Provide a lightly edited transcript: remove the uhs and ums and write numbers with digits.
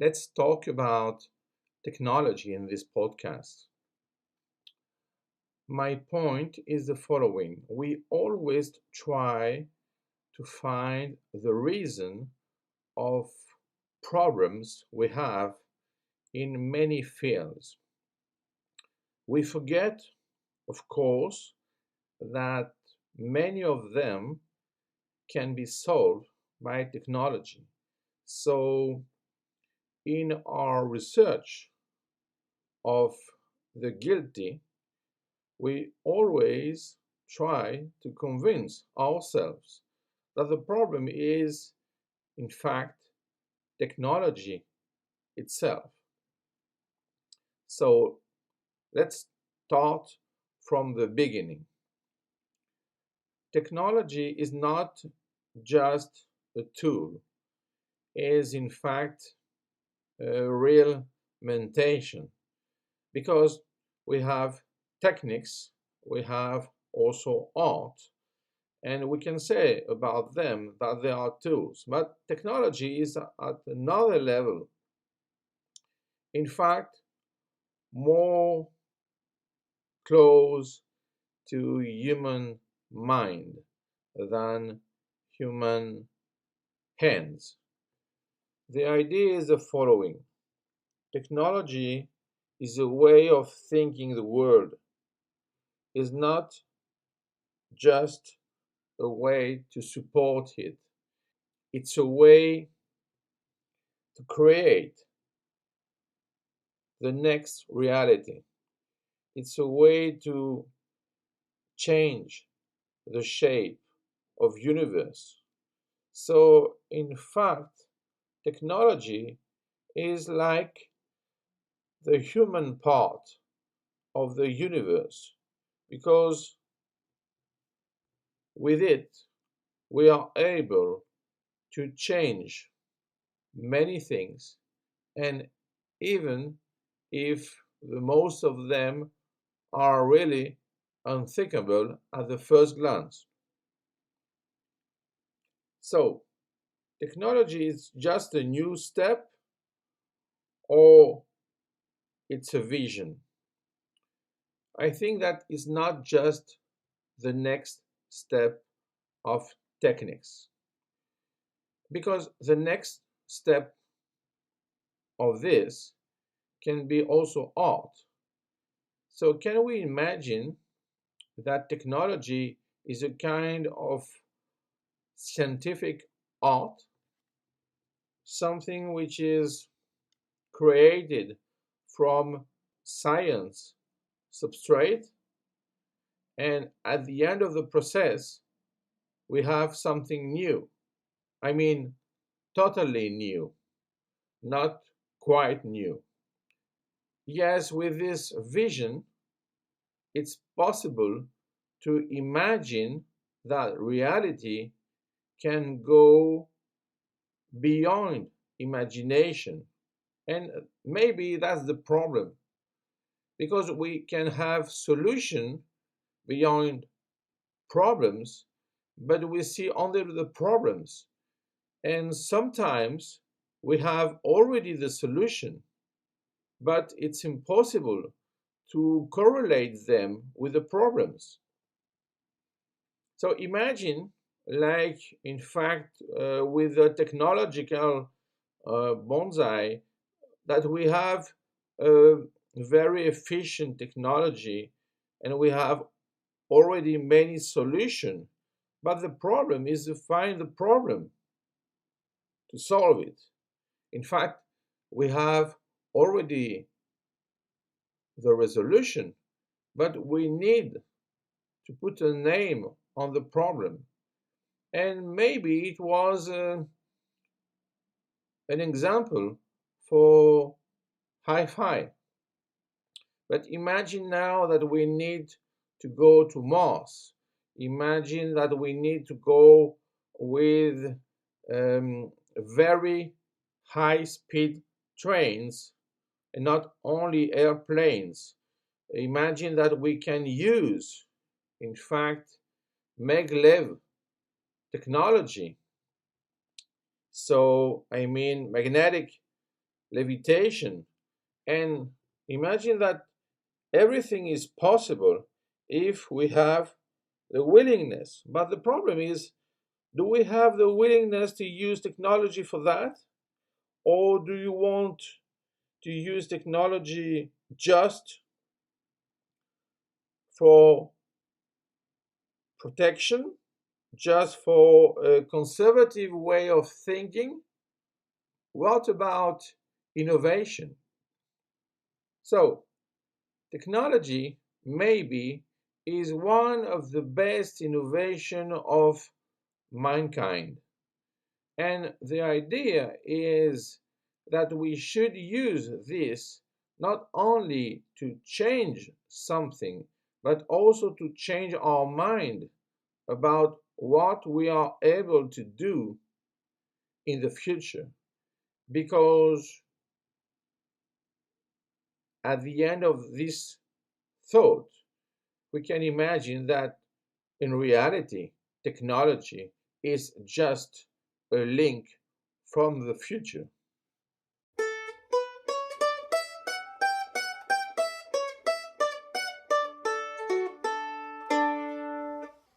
let's talk about technology in this podcast. My point is the following. We always try to find the reason of problems we have in many fields. We forget, of course, that many of them can be solved by technology. So, in our research of the guilty, we always try to convince ourselves that the problem is, in fact, technology itself. So let's start from the beginning. Technology is not just a tool, it is in fact a real mentation because we have techniques, we have also art, and we can say about them that they are tools. But technology is at another level. In fact, more close to human mind than human hands. The idea is the following. Technology is a way of thinking the world, is not just a way to support it. It's a way to create the next reality. It's a way to change the shape of universe. So in fact, technology is like the human part of the universe because with it we are able to change many things, and even if the most of them are really unthinkable at the first glance. So, technology is just a new step or it's a vision? I think that is not just the next step of techniques, because the next step of this can be also art. So, can we imagine that technology is a kind of scientific art, something which is created from science substrate, and at the end of the process, we have something new. I mean, totally new, not quite new. Yes, with this vision, it's possible to imagine that reality can go beyond imagination. And maybe that's the problem, because we can have solution beyond problems, but we see only the problems. And sometimes we have already the solution, but it's impossible to correlate them with the problems. So imagine, like in fact, with the technological bonsai, that we have a very efficient technology and we have already many solutions, but the problem is to find the problem to solve it. In fact, we have already the resolution, but we need to put a name on the problem. And maybe it was an example for hi-fi. But imagine now that we need to go to Mars. Imagine that we need to go with very high-speed trains and not only airplanes. Imagine that we can use, in fact, maglev technology. So, I mean, magnetic levitation, and imagine that everything is possible if we have the willingness. But the problem is, do we have the willingness to use technology for that? Or do you want to use technology just for protection, just for a conservative way of thinking? What about innovation? So, technology maybe is one of the best innovation of mankind. And the idea is that we should use this not only to change something, but also to change our mind about what we are able to do in the future. Because at the end of this thought, we can imagine that in reality, technology is just a link from the future.